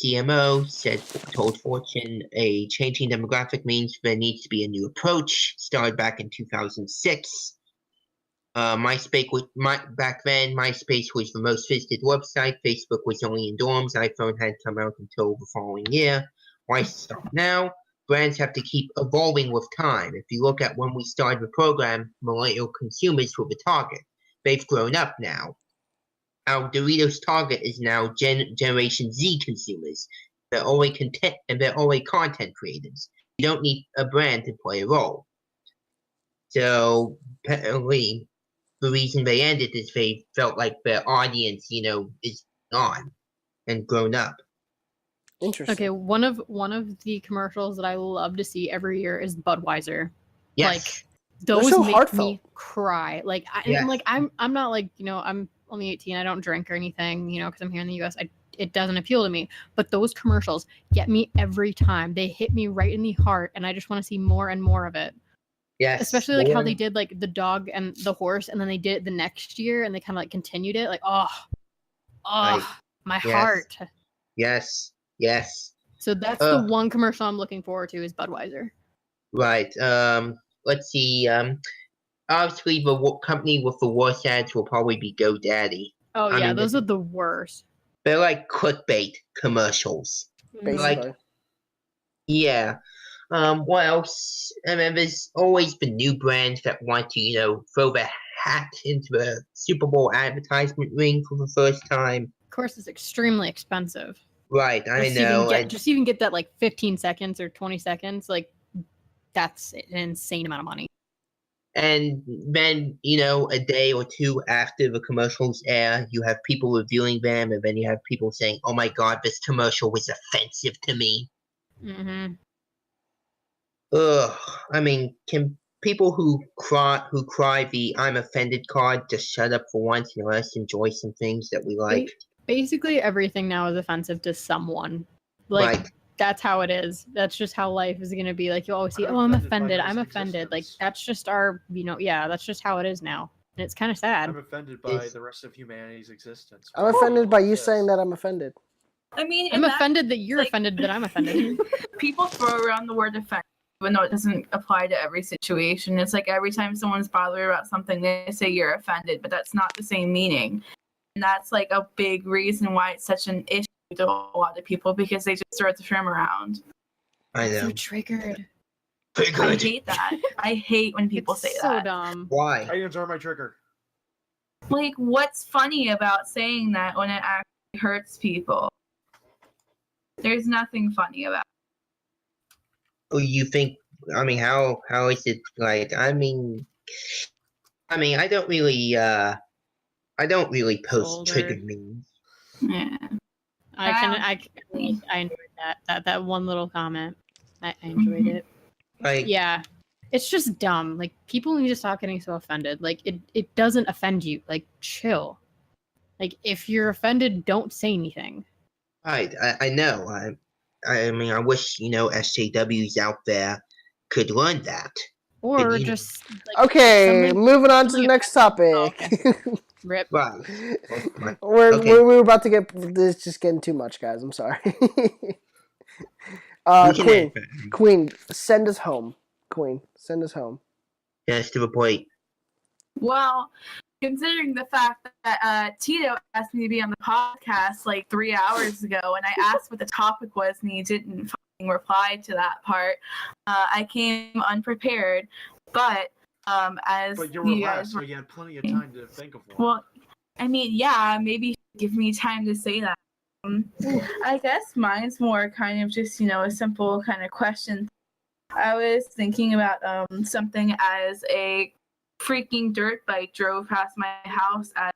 CMO told Fortune a changing demographic means there needs to be a new approach. Started back in 2006. Back then, MySpace was the most visited website. Facebook was only in dorms. iPhone hadn't come out until the following year. Why stop now? Brands have to keep evolving with time. If you look at when we started the program, millennial consumers were the target. They've grown up now. Our Doritos target is now Generation Z consumers. They're only content creators. You don't need a brand to play a role. So apparently, the reason they ended is they felt like their audience, is gone and grown up. Interesting. Okay, one of the commercials that I love to see every year is Budweiser. Yes. Like those so make heartfelt. me cry. Like I'm not like, I'm only 18. I don't drink or anything, because I'm here in the US. It doesn't appeal to me. But those commercials get me every time. They hit me right in the heart, and I just want to see more and more of it. Yes. Especially like how they did like the dog and the horse, and then they did it the next year, and they kind of like continued it. Like, my heart. Yes. So that's the one commercial I'm looking forward to is Budweiser. Right. Let's see. Obviously, the company with the worst ads will probably be GoDaddy. Oh yeah, those are the worst. They're like clickbait commercials. Basically. Yeah. What else? I mean, there's always been new brands that want to, throw their hat into the Super Bowl advertisement ring for the first time. Of course, it's extremely expensive. Right, I know. Just even get that like 15 seconds or 20 seconds, like that's an insane amount of money. And then, a day or two after the commercials air, you have people reviewing them, and then you have people saying, oh my god, this commercial was offensive to me. Mm-hmm. Ugh. I mean, can people who cry the I'm offended card just shut up for once and let us enjoy some things that we like? Basically, everything now is offensive to someone. Like, right. That's how it is. That's just how life is going to be. Like, you always see, I'm offended. Like, that's just our, that's just how it is now. And it's kind of sad. I'm offended by the rest of humanity's existence. I'm offended by you saying that I'm offended. I mean, I'm offended that you're offended that I'm offended. People throw around the word offended, even though it doesn't apply to every situation. It's like every time someone's bothered about something, they say you're offended, but that's not the same meaning. And that's like a big reason why it's such an issue to a lot of people, because they just throw the term around. I know. So triggered. I hate that. I hate when people say so that. So dumb. Why? Aliens are my trigger. Like, what's funny about saying that when it actually hurts people? There's nothing funny about it. Oh, you think? I mean, how is it like? I mean, I don't really. I I don't really post Xuelder. trigger memes. Yeah. I enjoyed that one little comment. I enjoyed it. Like, Yeah. It's just dumb. Like, people need to stop getting so offended. Like, it doesn't offend you. Like, chill. Like, if you're offended, don't say anything. I know. I mean, I wish, SJWs out there could learn that. Or you know. just like Okay, moving on to the something next about- topic. Rip. Right. We're about to get this. Just getting too much, guys. I'm sorry. Queen, send us home. Queen, send us home. Yes, to the point. Well, considering the fact that Tito asked me to be on the podcast like 3 hours ago, and I asked what the topic was, and he didn't fucking reply to that part, I came unprepared. But But you were last, so you had plenty of time to think of one. Well, I mean, yeah, maybe give me time to say that. I guess mine's more kind of just, a simple kind of question. I was thinking about something as a freaking dirt bike drove past my house as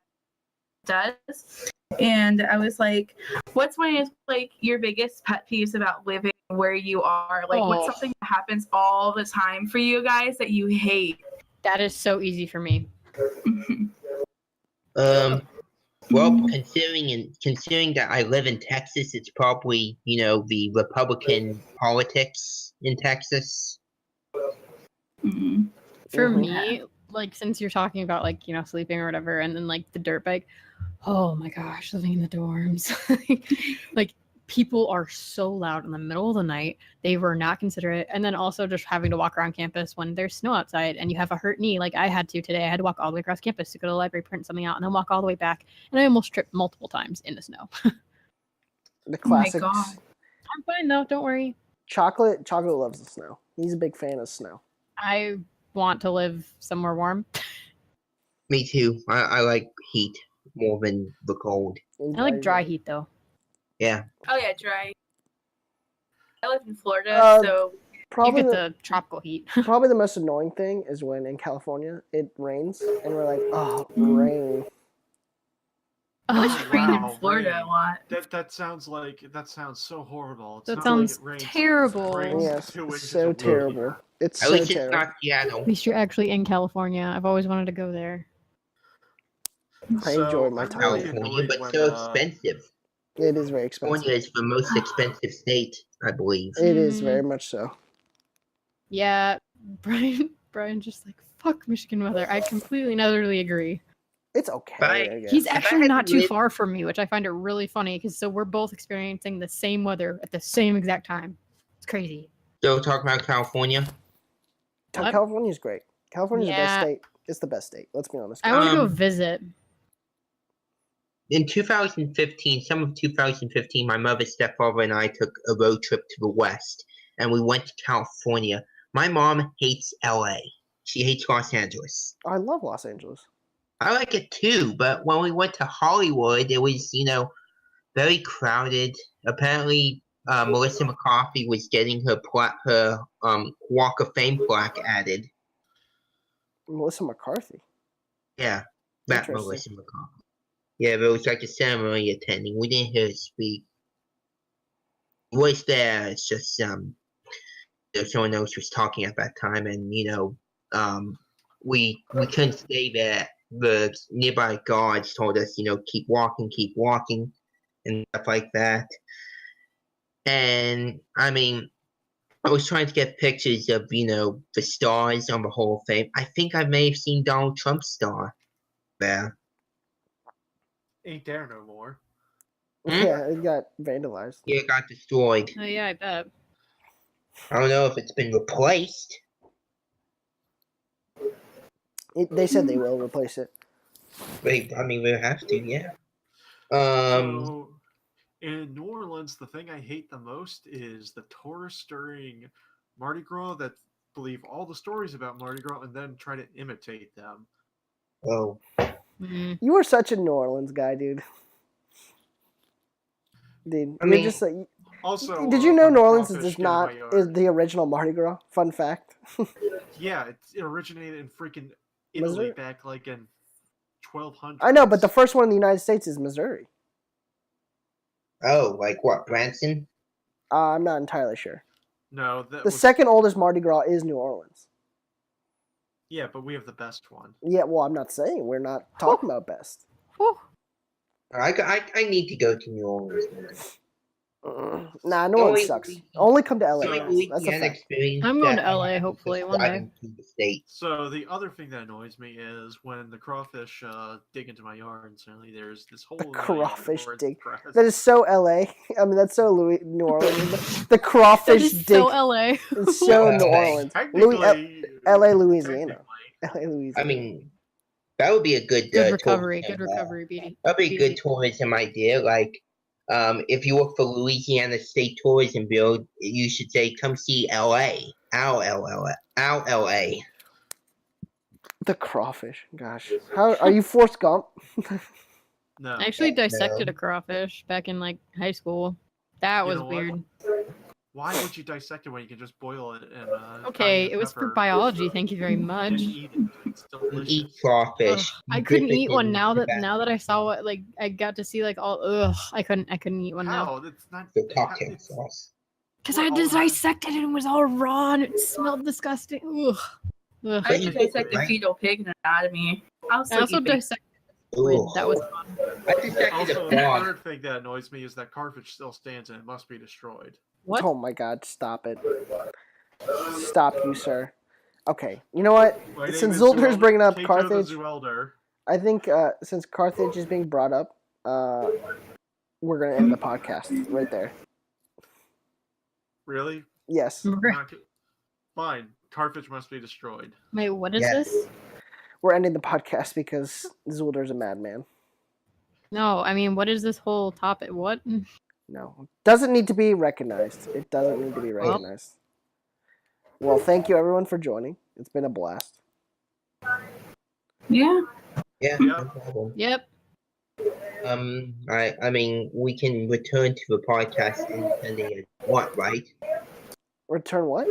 it does. And I was like, what's one of like your biggest pet peeves about living where you are? Like, what's something that happens all the time for you guys that you hate? That is so easy for me. Well, considering that I live in Texas, it's probably, the Republican politics in Texas. For me, like, since you're talking about like, sleeping or whatever, and then like the dirt bike, oh my gosh, living in the dorms. Like, people are so loud in the middle of the night. They were not considerate. And then also just having to walk around campus when there's snow outside and you have a hurt knee, like I had to today. I had to walk all the way across campus to go to the library, print something out, and then walk all the way back. And I almost tripped multiple times in the snow. The classics. Oh my God. I'm fine though, don't worry. Chocolate loves the snow. He's a big fan of snow. I want to live somewhere warm. Me too. I like heat more than the cold. I like dry heat though. Yeah. Oh yeah, dry. I live in Florida, so probably you get the tropical heat. Probably the most annoying thing is when in California it rains and we're like, oh, rain. I wish rain in Florida rain. a lot. That sounds so horrible. It's That not sounds like it rains, terrible. it rains Yes, 2 inches so a week terrible. here. It's At so least it's terrible. not Seattle. At least you're actually in California. I've always wanted to go there. I enjoy my I'm time. really California, annoyed but when, so expensive. It is very expensive. California is the most expensive state, I believe. It is very much so. Yeah, Brian just like, fuck Michigan weather. I completely and utterly agree. It's okay. But I guess. He's If I actually had not to too live- far from me, which I find it really funny because so we're both experiencing the same weather at the same exact time. It's crazy. So talk about California. What? California's great. California's the best Yeah. state. It's the best state. Let's be honest. I want to go Um, visit. In 2015, some of 2015, my mother, stepfather, and I took a road trip to the west, and we went to California. My mom hates LA. She hates Los Angeles. I love Los Angeles. I like it too, but when we went to Hollywood, it was, very crowded. Apparently, Melissa McCarthy was getting her Walk of Fame plaque added. Melissa McCarthy. Yeah, that Interesting. Melissa McCarthy. Yeah, there was like a ceremony attending. We didn't hear her speak. It was there. It's just someone else was talking at that time, and we couldn't stay there. The nearby guards told us, keep walking, and stuff like that. And I mean, I was trying to get pictures of the stars on the Hall of Fame. I think I may have seen Donald Trump's star there. Ain't there no more. Yeah, it got vandalized. Yeah, it got destroyed. Oh yeah, I bet. I don't know if it's been replaced. They said they will replace it. Wait, I mean, we have to, yeah. So, in New Orleans, the thing I hate the most is the tourists during Mardi Gras that believe all the stories about Mardi Gras and then try to imitate them. Oh, Mm. You are such a New Orleans guy, dude. Dude, I you're mean- just like. Also, Did you know when New Orleans crawfish is get in not my yard- is the original Mardi Gras? Fun fact. Yeah, it originated in freaking Was Italy it? back like in 1200. I know, but the first one in the United States is Missouri. Oh, like what, Branson? I'm not entirely sure. No, that The was, second oldest Mardi Gras is New Orleans. Yeah, but we have the best one. Yeah, well, I'm not saying we're not talking about best. Whew. I need to go to New Orleans. Nah, New Orleans sucks. Only come to LA. So- That's a fact. experience. I'm going that to LA I had hopefully was one day. driving to the state. So the other thing that annoys me is when the crawfish dig into my yard, and suddenly there's this hole in my yard crawfish where it's dig. grass. That is so LA. I mean, that's so New Orleans. The That crawfish is dig. so LA. It's so LA. New Orleans. Technically, LA, Louisiana. technically. LA, Louisiana. I mean, that would be a good Good recovery. tourism, Good recovery, Beatty. that'd be a good tourism idea. Like, if you work for Louisiana State Tourism Bureau, you should say, "Come see LA, our LA." The crawfish. Gosh, how are you, Forrest Gump? No. I actually No. dissected a crawfish back in like high school. That You was know what? weird. Why would you dissect it when you can just boil it in Okay, cayenne it was for pepper biology. Thank you very and much. eat it? It's You delicious. eat crawfish. Ugh, you I dip couldn't it eat one in now that Tabasco I saw what like I got to see like all. Ugh, I couldn't eat one now How? It's not. The cocktail it's- sauce. because We're I all just not- dissected it and it was all raw and it smelled disgusting. Ugh. Ugh. I But you dissected right? fetal pig and anatomy. I was I also sleepy. dissected squid. Ooh. That was fun. I dissected Also, a the frog. third thing that annoys me is that cartridge still stands and it must be destroyed. What? Oh my God! Stop it! Stop, you sir. Okay, you know what? My name Since is Xuelder's Xuelder- bringing up Keiko the Carthage, Xuelder. I think since Carthage is being brought up, we're gonna end the podcast right there. Really? Yes, Not- Fine. Cartridge must be destroyed. Wait, what is Yes. this? we're ending the podcast because Xuelder's a madman. No, I mean, what is this whole topic? What? No, doesn't need to be recognized. It doesn't need to be recognized. Well, thank you everyone for joining. It's been a blast. Yeah. Yeah, Yeah. no problem. Yep. I mean, we can return to the podcast any Sunday you want, right? Return what?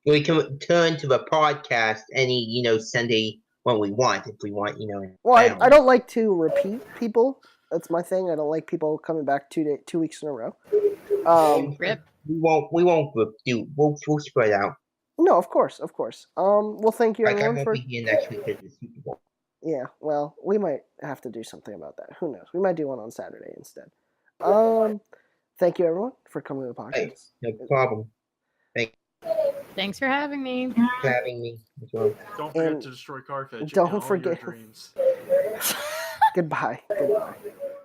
We can return to the podcast any, Sunday when we want, if we want, Well, I don't like to repeat people. That's my thing. I don't like people coming back 2 weeks in a row. Rip. We won't do. We'll spread out. No, of course. Well, thank you Like I everyone won't for. be here next week because of the Super Bowl. Yeah, well, we might have to do something about that. Who knows? We might do one on Saturday instead. Thank you everyone for coming to the podcast. No problem. Thanks for having me. Thanks for having me as well. Don't forget And to destroy Carthage. don't in all forget- your dreams. Goodbye. Goodbye.